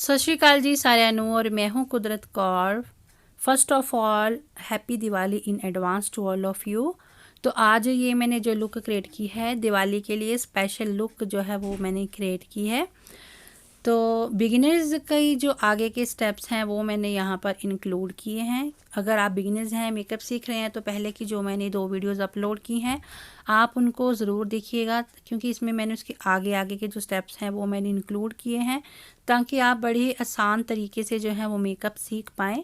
सत श्री अकाल जी साਰਿਆਂ ਨੂੰ और मैं हूं Kudrat Kaur. First of all happy Diwali in advance to all of you. तो आज ये मैंने जो लुक क्रिएट की है दिवाली के लिए स्पेशल लुक जो है वो मैंने क्रिएट की है। तो बिगिनर्स की जो आगे के स्टेप्स हैं वो मैंने यहाँ पर इंक्लूड किए हैं। अगर आप बिगिनर्स हैं, मेकअप सीख रहे हैं, तो पहले की जो मैंने 2 वीडियोस अपलोड की हैं आप उनको ज़रूर देखिएगा, क्योंकि इसमें मैंने उसके आगे आगे के जो स्टेप्स हैं वो मैंने इंक्लूड किए हैं ताकि आप बड़े ही आसान तरीके से जो है वो मेकअप सीख पाएँ।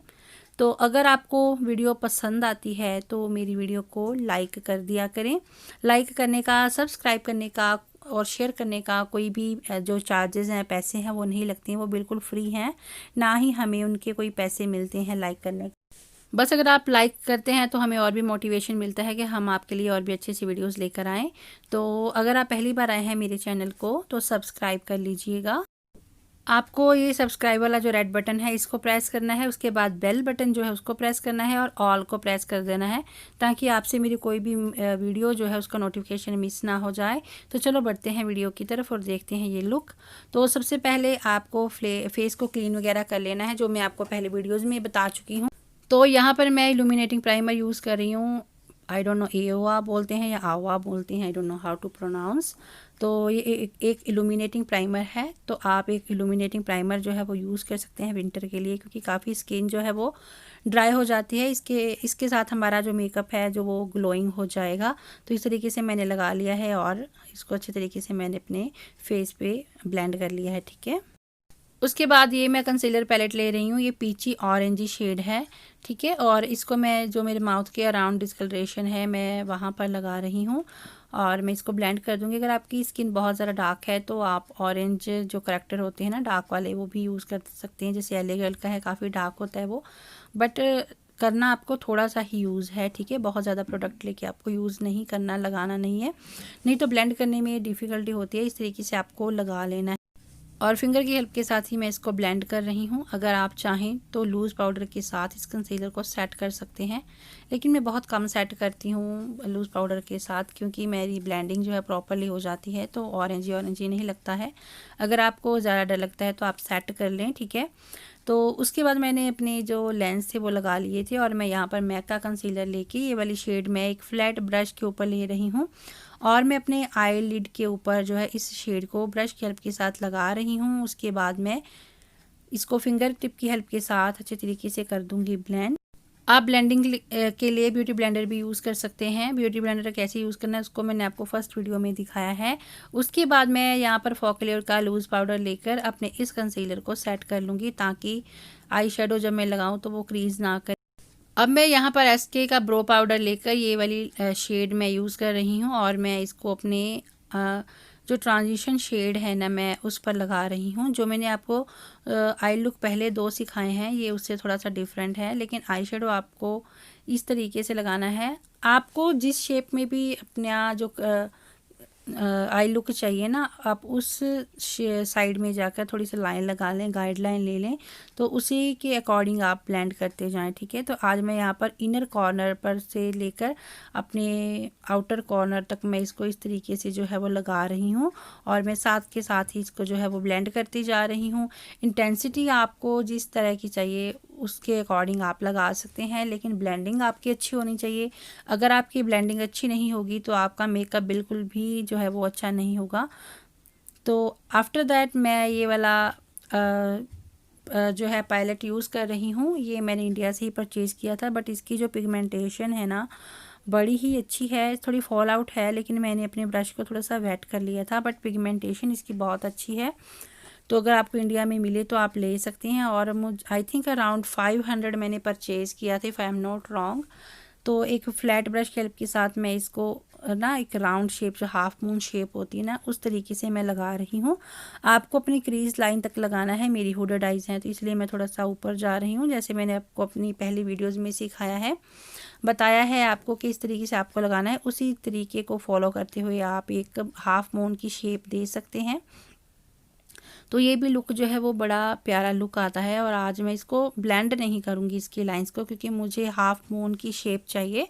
तो अगर आपको वीडियो पसंद आती है तो मेरी वीडियो को लाइक कर दिया करें। लाइक करने का, सब्सक्राइब करने का और शेयर करने का कोई भी जो चार्जेस हैं, पैसे हैं, वो नहीं लगते हैं, वो बिल्कुल फ्री हैं। ना ही हमें उनके कोई पैसे मिलते हैं लाइक करने। बस अगर आप लाइक करते हैं तो हमें और भी मोटिवेशन मिलता है कि हम आपके लिए और भी अच्छी अच्छी वीडियोस लेकर आएँ। तो अगर आप पहली बार आए हैं मेरे चैनल को तो सब्सक्राइब कर लीजिएगा। आपको ये सब्सक्राइब वाला जो रेड बटन है इसको प्रेस करना है, उसके बाद बेल बटन जो है उसको प्रेस करना है और ऑल को प्रेस कर देना है ताकि आपसे मेरी कोई भी वीडियो जो है उसका नोटिफिकेशन मिस ना हो जाए। तो चलो बढ़ते हैं वीडियो की तरफ और देखते हैं ये लुक। तो सबसे पहले आपको फेस को क्लीन वगैरह कर लेना है, जो मैं आपको पहले वीडियोज़ में बता चुकी हूँ। तो यहाँ पर मैं इल्यूमिनेटिंग प्राइमर यूज़ कर रही हूँ। आई डोंट नो एओआ बोलते हैं या आवा बोलते हैं, I don't know how to pronounce. तो ये एक इल्यूमिनेटिंग प्राइमर है। तो आप एक इल्यूमिनेटिंग प्राइमर जो है वो यूज़ कर सकते हैं विंटर के लिए, क्योंकि काफ़ी स्किन जो है वो ड्राई हो जाती है। इसके साथ हमारा जो मेकअप है जो वो ग्लोइंग हो जाएगा। तो इस तरीके से मैंने लगा लिया है और इसको अच्छे तरीके से मैंने अपने फेस पे ब्लेंड कर लिया है, ठीक है। उसके बाद ये मैं कंसीलर पैलेट ले रही हूँ, ये पीची ऑरेंजी शेड है, ठीक है। और इसको मैं जो मेरे माउथ के अराउंड डिस्कलरेशन है मैं वहाँ पर लगा रही हूँ और मैं इसको ब्लेंड कर दूँगी। अगर आपकी स्किन बहुत ज़्यादा डार्क है तो आप ऑरेंज जो करेक्टर होते हैं ना डार्क वाले, वो भी यूज़ कर सकते हैं। जैसे एले गर्ल का है, काफ़ी डार्क होता है वो, बट करना आपको थोड़ा सा ही यूज़ है, ठीक है। बहुत ज़्यादा प्रोडक्ट लेके आपको यूज़ नहीं करना, लगाना नहीं है, नहीं तो ब्लेंड करने में डिफ़िकल्टी होती है। इस तरीके से आपको लगा लेना है और फिंगर की हेल्प के साथ ही मैं इसको ब्लेंड कर रही हूँ। अगर आप चाहें तो लूज़ पाउडर के साथ इस कंसीलर को सेट कर सकते हैं, लेकिन मैं बहुत कम सेट करती हूँ लूज़ पाउडर के साथ, क्योंकि मेरी ब्लेंडिंग जो है प्रॉपरली हो जाती है तो ऑरेंजी ऑरेंजी नहीं लगता है। अगर आपको ज़्यादा डर लगता है तो आप सेट कर लें, ठीक है। तो उसके बाद मैंने अपने जो लेंस थे वो लगा लिए थे और मैं यहाँ पर मैक का कंसीलर लेके ये वाली शेड मैं एक फ्लैट ब्रश के ऊपर ले रही हूँ और मैं अपने आई लिड के ऊपर जो है इस शेड को ब्रश की हेल्प के साथ लगा रही हूँ। उसके बाद मैं इसको फिंगर टिप की हेल्प के साथ अच्छे तरीके से कर दूँगी ब्लेंड। आप ब्लेंडिंग के लिए ब्यूटी ब्लेंडर भी यूज़ कर सकते हैं। ब्यूटी ब्लेंडर कैसे यूज़ करना है उसको मैंने आपको फर्स्ट वीडियो में दिखाया है। उसके बाद मैं यहाँ पर फॉकलेयर का लूज़ पाउडर लेकर अपने इस कंसीलर को सेट कर लूँगी ताकि आई शेडो जब मैं लगाऊँ तो वो क्रीज ना करे। अब मैं यहाँ पर एसके का ब्रो पाउडर लेकर ये वाली शेड मैं यूज़ कर रही हूँ और मैं इसको अपने जो ट्रांजिशन शेड है ना मैं उस पर लगा रही हूँ। जो मैंने आपको आई लुक पहले 2 सिखाए हैं ये उससे थोड़ा सा डिफरेंट है, लेकिन आई शेडो आपको इस तरीके से लगाना है। आपको जिस शेप में भी अपना जो आई लुक चाहिए ना, आप उस साइड में जाकर थोड़ी सी लाइन लगा लें, गाइडलाइन ले लें, तो उसी के अकॉर्डिंग आप ब्लेंड करते जाएं, ठीक है। तो आज मैं यहाँ पर इनर कॉर्नर पर से लेकर अपने आउटर कॉर्नर तक मैं इसको इस तरीके से जो है वो लगा रही हूँ और मैं साथ के साथ ही इसको जो है वो ब्लेंड करती जा रही हूँ। इंटेंसिटी आपको जिस तरह की चाहिए उसके अकॉर्डिंग आप लगा सकते हैं, लेकिन ब्लेंडिंग आपकी अच्छी होनी चाहिए। अगर आपकी ब्लेंडिंग अच्छी नहीं होगी तो आपका मेकअप बिल्कुल भी जो है वो अच्छा नहीं होगा। तो आफ्टर दैट मैं ये वाला जो है पैलेट यूज़ कर रही हूँ। ये मैंने इंडिया से ही परचेज़ किया था, बट इसकी जो पिगमेंटेशन है ना बड़ी ही अच्छी है। थोड़ी फॉल आउट है, लेकिन मैंने अपने ब्रश को थोड़ा सा वेट कर लिया था, बट पिगमेंटेशन इसकी बहुत अच्छी है। तो अगर आपको इंडिया में मिले तो आप ले सकते हैं। और मुझ आई थिंक अराउंड 500 मैंने परचेज़ किया था, if I am not wrong. तो एक फ्लैट ब्रश की हेल्प के साथ मैं इसको ना एक राउंड शेप जो हाफ मून शेप होती है ना उस तरीके से मैं लगा रही हूँ। आपको अपनी क्रीज लाइन तक लगाना है। मेरी हुडेड आइज़ हैं तो इसलिए मैं थोड़ा सा ऊपर जा रही हूँ, जैसे मैंने आपको अपनी पहली वीडियोज़ में सिखाया है, बताया है आपको कि इस तरीके से आपको लगाना है। उसी तरीके को फॉलो करते हुए आप एक हाफ मून की शेप दे सकते हैं। तो ये भी लुक जो है वो बड़ा प्यारा लुक आता है। और आज मैं इसको ब्लेंड नहीं करूँगी इसकी लाइंस को, क्योंकि मुझे हाफ मून की शेप चाहिए।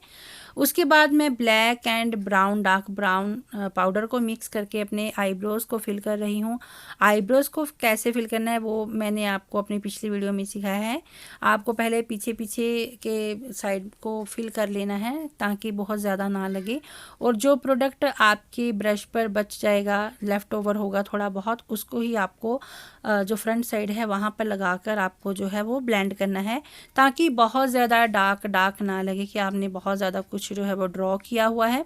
उसके बाद मैं black and brown, dark brown powder को मिक्स करके अपने आईब्रोज़ को फिल कर रही हूँ। आईब्रोज़ को कैसे फिल करना है वो मैंने आपको अपनी पिछली वीडियो में सिखाया है। आपको पहले पीछे पीछे के साइड को फिल कर लेना है ताकि बहुत ज़्यादा ना लगे, और जो प्रोडक्ट आपके ब्रश पर बच जाएगा, लेफ़्ट ओवर होगा थोड़ा बहुत, उसको ही आपको जो फ्रंट साइड है वहाँ पर लगाकर आपको जो है वो ब्लेंड करना है, ताकि बहुत ज़्यादा डार्क ना लगे कि आपने बहुत ज़्यादा कुछ जो है वो ड्रॉ किया हुआ है।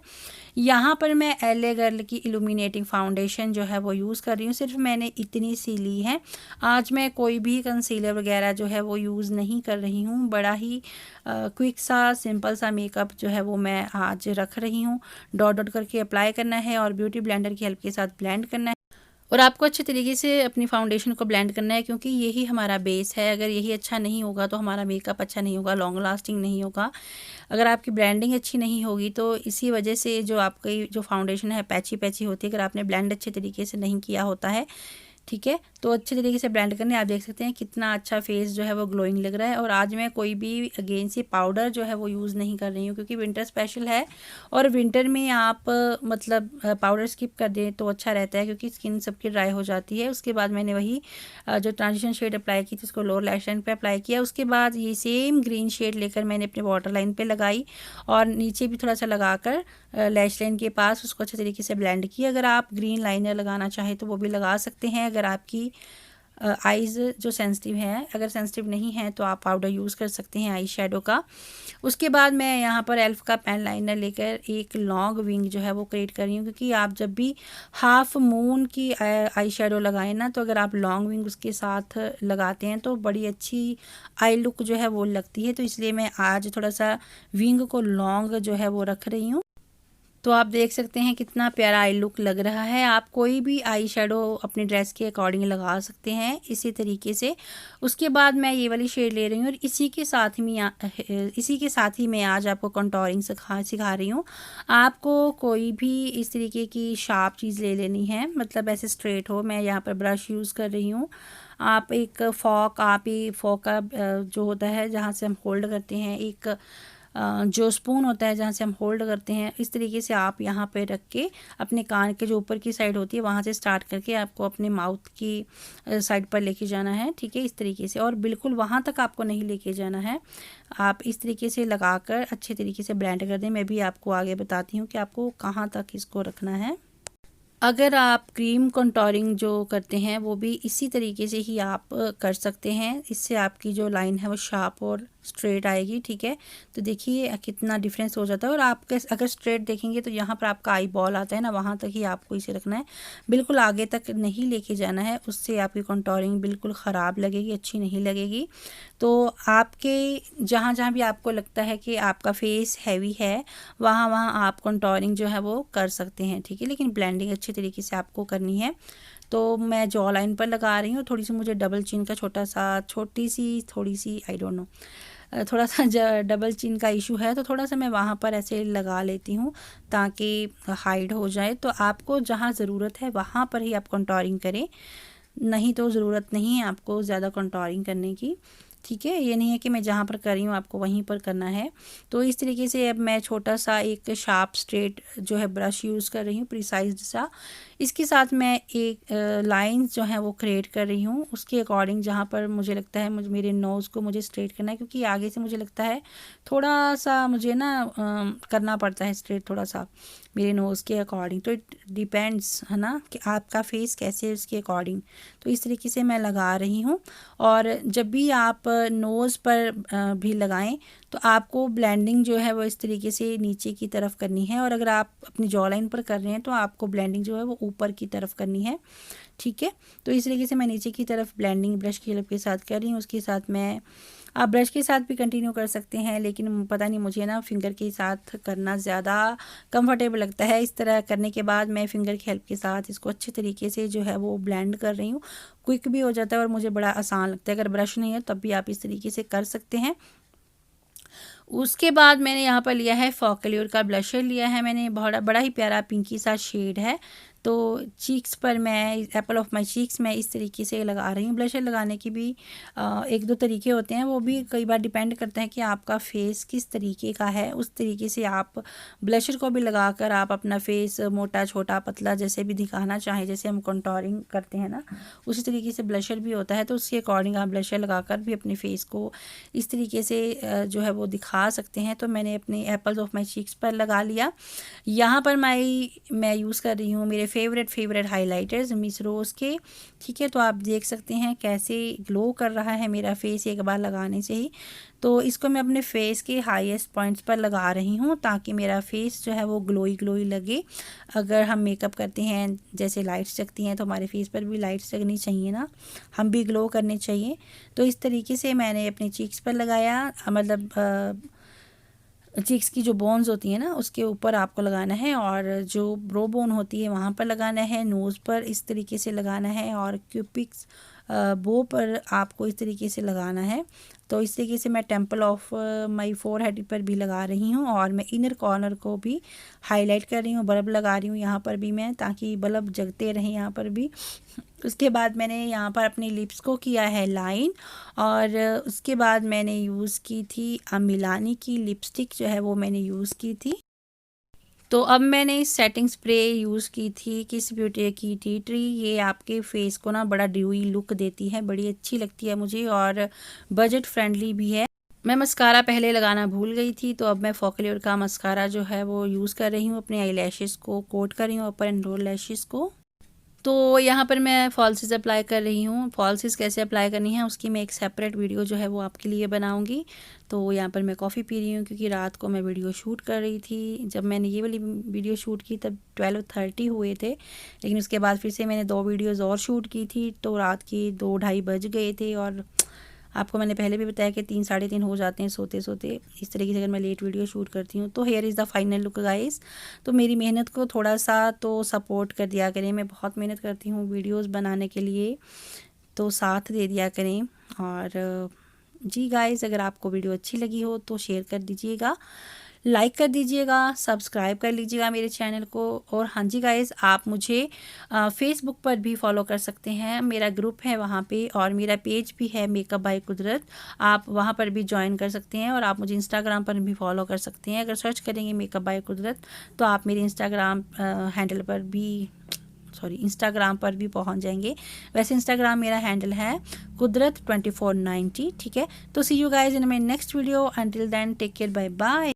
यहाँ पर मैं LA गर्ल की इल्यूमिनेटिंग फाउंडेशन जो है वो यूज़ कर रही हूँ। सिर्फ मैंने इतनी सी ली है। आज मैं कोई भी कंसीलर वगैरह जो है वो यूज़ नहीं कर रही हूँ। बड़ा ही क्विक सा सिंपल सा मेकअप जो है वो मैं आज रख रही हूँ। डॉट डॉट करके अप्लाई करना है और ब्यूटी ब्लेंडर की हेल्प के साथ ब्लेंड करना है, और आपको अच्छे तरीके से अपनी फाउंडेशन को ब्लेंड करना है, क्योंकि यही हमारा बेस है। अगर यही अच्छा नहीं होगा तो हमारा मेकअप अच्छा नहीं होगा, लॉन्ग लास्टिंग नहीं होगा। अगर आपकी ब्लेंडिंग अच्छी नहीं होगी तो इसी वजह से जो आपकी जो फाउंडेशन है पैची पैची होती है, अगर आपने ब्लेंड अच्छे तरीके से नहीं किया होता है। ठीक है, तो अच्छे तरीके से ब्लेंड करने, आप देख सकते हैं कितना अच्छा फेस जो है वो ग्लोइंग लग रहा है। और आज मैं कोई भी अगेन से पाउडर जो है वो यूज़ नहीं कर रही हूँ, क्योंकि विंटर स्पेशल है, और विंटर में आप मतलब पाउडर स्किप कर दें तो अच्छा रहता है, क्योंकि स्किन सबकी ड्राई हो जाती है। उसके बाद मैंने वही जो ट्रांजिशन शेड अप्लाई की थी उसको लोअर लैश लाइन पर अप्लाई किया। उसके बाद ये सेम ग्रीन शेड लेकर मैंने अपने वाटर लाइन पर लगाई, और नीचे भी थोड़ा सा लगाकर लैश लाइन के पास उसको अच्छे तरीके से ब्लेंड किया। अगर आप ग्रीन लाइनर लगाना चाहें तो वो भी लगा सकते हैं, अगर आपकी आइज़ जो सेंसिटिव है। अगर सेंसिटिव नहीं है तो आप पाउडर यूज़ कर सकते हैं आई शेडो का। उसके बाद मैं यहाँ पर एल्फ का पेन लाइनर लेकर एक लॉन्ग विंग जो है वो क्रिएट कर रही हूँ, क्योंकि आप जब भी हाफ मून की आई शेडो लगाएं ना, तो अगर आप लॉन्ग विंग उसके साथ लगाते हैं तो बड़ी अच्छी आई लुक जो है वो लगती है। तो इसलिए मैं आज थोड़ा सा विंग को लॉन्ग जो है वो रख रही हूँ। तो आप देख सकते हैं कितना प्यारा आई लुक लग रहा है। आप कोई भी आई शेडो अपनी ड्रेस के अकॉर्डिंग लगा सकते हैं इसी तरीके से। उसके बाद मैं ये वाली शेड ले रही हूँ, और इसी के साथ ही मैं आज आपको कंटूरिंग सिखा रही हूँ। आपको कोई भी इस तरीके की शार्प चीज़ ले लेनी है, मतलब ऐसे स्ट्रेट हो। मैं यहाँ पर ब्रश यूज़ कर रही हूँ। आप एक फॉक का जो होता है जहाँ से हम होल्ड करते हैं, एक जो स्पून होता है जहाँ से हम होल्ड करते हैं, इस तरीके से आप यहाँ पे रख के अपने कान के जो ऊपर की साइड होती है वहाँ से स्टार्ट करके आपको अपने माउथ की साइड पर लेके जाना है। ठीक है, इस तरीके से, और बिल्कुल वहाँ तक आपको नहीं लेके जाना है। आप इस तरीके से लगाकर अच्छे तरीके से ब्लेंड कर दें। मैं भी आपको आगे बताती हूँ कि आपको कहाँ तक इसको रखना है। अगर आप क्रीम कंटूरिंग जो करते हैं वो भी इसी तरीके से ही आप कर सकते हैं। इससे आपकी जो लाइन है वो शार्प और स्ट्रेट आएगी। ठीक है, तो देखिए कितना डिफरेंस हो जाता है। और आप अगर स्ट्रेट देखेंगे तो यहाँ पर आपका आई बॉल आता है ना, वहाँ तक ही आपको इसे रखना है, बिल्कुल आगे तक नहीं लेके जाना है। उससे आपकी कंटूरिंग बिल्कुल ख़राब लगेगी, अच्छी नहीं लगेगी। तो आपके जहाँ जहाँ भी आपको लगता है कि आपका फेस हैवी है, वहाँ वहाँ आप कंटूरिंग जो है वो कर सकते हैं। ठीक है, लेकिन ब्लेंडिंग अच्छी तरीके से आपको करनी है। तो मैं जॉ लाइन पर लगा रही हूँ। थोड़ी सी मुझे डबल चिन का थोड़ी सी आई डोंट नो, थोड़ा सा डबल चिन का इशू है, तो थोड़ा सा मैं वहाँ पर ऐसे लगा लेती हूँ ताकि हाइड हो जाए। तो आपको जहाँ ज़रूरत है वहाँ पर ही आप कंटूरिंग करें, नहीं तो ज़रूरत नहीं है आपको ज़्यादा कंटूरिंग करने की। ठीक है, ये नहीं है कि मैं जहाँ पर कर रही हूँ आपको वहीं पर करना है। तो इस तरीके से अब मैं छोटा सा एक शार्प स्ट्रेट जो है ब्रश यूज़ कर रही हूँ, प्रिसाइज सा। इसके साथ मैं एक लाइंस जो है वो क्रिएट कर रही हूँ उसके अकॉर्डिंग, जहाँ पर मुझे लगता है मेरे नोज़ को मुझे स्ट्रेट करना है, क्योंकि आगे से मुझे लगता है थोड़ा सा मुझे ना करना पड़ता है स्ट्रेट थोड़ा सा मेरे नोज़ के अकॉर्डिंग। तो इट डिपेंड्स है ना कि आपका फेस कैसे है उसके अकॉर्डिंग। तो इस तरीके से मैं लगा रही हूँ। और जब भी आप नोज़ पर भी लगाएं तो आपको ब्लेंडिंग जो है वो इस तरीके से नीचे की तरफ करनी है, और अगर आप अपनी जॉ लाइन पर कर रहे हैं तो आपको ब्लेंडिंग जो है वो ऊपर की तरफ करनी है। ठीक है, तो इस तरीके से मैं नीचे की तरफ ब्लेंडिंग ब्रश की हेल्प के साथ कर रही हूँ। उसके साथ मैं आप ब्रश के साथ भी कंटिन्यू कर सकते हैं, लेकिन पता नहीं मुझे ना फिंगर के साथ करना ज़्यादा कंफर्टेबल लगता है। इस तरह करने के बाद मैं फिंगर की हेल्प के साथ इसको अच्छे तरीके से जो है वो ब्लेंड कर रही हूँ। क्विक भी हो जाता है और मुझे बड़ा आसान लगता है। अगर ब्रश नहीं है तब भी आप इस तरीके से कर सकते हैं। उसके बाद मैंने यहाँ पर लिया है फॉक्क्ल्योर का ब्लशर लिया है मैंने, बड़ा ही प्यारा पिंकी सा शेड है। तो चीक्स पर मैं एप्पल ऑफ माई चीक्स मैं इस तरीके से लगा रही हूँ। ब्लशर लगाने की भी एक दो तरीके होते हैं, वो भी कई बार डिपेंड करता है कि आपका फेस किस तरीके का है। उस तरीके से आप ब्लशर को भी लगाकर आप अपना फेस मोटा छोटा पतला जैसे भी दिखाना चाहें, जैसे हम कंटूरिंग करते हैं ना, उसी तरीके से ब्लशर भी होता है। तो उसके अकॉर्डिंग आप ब्लशर लगाकर भी अपने फेस को इस तरीके से जो है वो दिखा सकते हैं। तो मैंने अपने एप्पल्स ऑफ माई चीक्स पर लगा लिया। यहाँ पर मैं यूज़ कर रही हूँ मेरे फेवरेट हाइलाइटर्स मिस रोज़ के, ठीक है। तो आप देख सकते हैं कैसे ग्लो कर रहा है मेरा फेस एक बार लगाने से ही। तो इसको मैं अपने फेस के हाईएस्ट पॉइंट्स पर लगा रही हूँ ताकि मेरा फेस जो है वो ग्लोई ग्लोई लगे। अगर हम मेकअप करते हैं जैसे लाइट्स जगती हैं तो हमारे फेस पर भी लाइट्स जगनी चाहिए ना, हम भी ग्लो करने चाहिए। तो इस तरीके से मैंने अपने चीक्स पर लगाया, मतलब चीक्स की जो बोन्स होती हैं ना उसके ऊपर आपको लगाना है, और जो ब्रो बोन होती है वहाँ पर लगाना है, नोज़ पर इस तरीके से लगाना है, और क्यूपिक्स बो पर आपको इस तरीके से लगाना है। तो इस तरीके से मैं टेम्पल ऑफ माई फोरहेड पर भी लगा रही हूँ, और मैं इनर कॉर्नर को भी हाईलाइट कर रही हूँ, बल्ब लगा रही हूँ यहाँ पर भी मैं, ताकि बल्ब जगते रहें यहाँ पर भी। उसके बाद मैंने यहाँ पर अपनी लिप्स को किया है लाइन, और उसके बाद मैंने यूज़ की थी मिलानी की लिपस्टिक जो है वो मैंने यूज़ की थी। तो अब मैंने सेटिंग स्प्रे यूज़ की थी किस ब्यूटी की टी ट्री। ये आपके फेस को ना बड़ा ड्यूई लुक देती है, बड़ी अच्छी लगती है मुझे, और बजट फ्रेंडली भी है। मैं मस्कारा पहले लगाना भूल गई थी, तो अब मैं फॉकल्योर का मस्कारा जो है वो यूज़ कर रही हूँ, अपने आई लैशेज़ को कोट कर रही हूँ, अपर एंड लोअर लैशेज़ को। तो यहाँ पर मैं फॉल्सेस अप्लाई कर रही हूँ। फॉल्सेस कैसे अप्लाई करनी है उसकी मैं एक सेपरेट वीडियो जो है वो आपके लिए बनाऊँगी। तो यहाँ पर मैं कॉफ़ी पी रही हूँ क्योंकि रात को मैं वीडियो शूट कर रही थी। जब मैंने ये वाली वीडियो शूट की तब 12:30 हुए थे, लेकिन उसके बाद फिर से मैंने 2 वीडियोज़ और शूट की थी, तो रात की 2-2:30 बज गए थे। और आपको मैंने पहले भी बताया कि 3 साढ़े 3 हो जाते हैं सोते सोते। इस तरीके से अगर मैं लेट वीडियो शूट करती हूँ। तो here is the final look guys. तो मेरी मेहनत को थोड़ा सा तो सपोर्ट कर दिया करें, मैं बहुत मेहनत करती हूँ वीडियोस बनाने के लिए, तो साथ दे दिया करें। और जी गाइस, अगर आपको वीडियो अच्छी लगी हो तो शेयर कर दीजिएगा, लाइक कर दीजिएगा, सब्सक्राइब कर लीजिएगा मेरे चैनल को। और हाँ जी गाइस, आप मुझे फेसबुक पर भी फॉलो कर सकते हैं, मेरा ग्रुप है वहाँ पे, और मेरा पेज भी है मेकअप बाय कुदरत, आप वहाँ पर भी ज्वाइन कर सकते हैं। और आप मुझे इंस्टाग्राम पर भी फॉलो कर सकते हैं। अगर सर्च करेंगे मेकअप बाय कुदरत तो आप मेरे इंस्टाग्राम हैंडल पर भी इंस्टाग्राम पर भी पहुंच जाएंगे। वैसे इंस्टाग्राम मेरा हैंडल है कुदरत 2490, ठीक है। तो see you guys in my next video, until then take care, bye bye.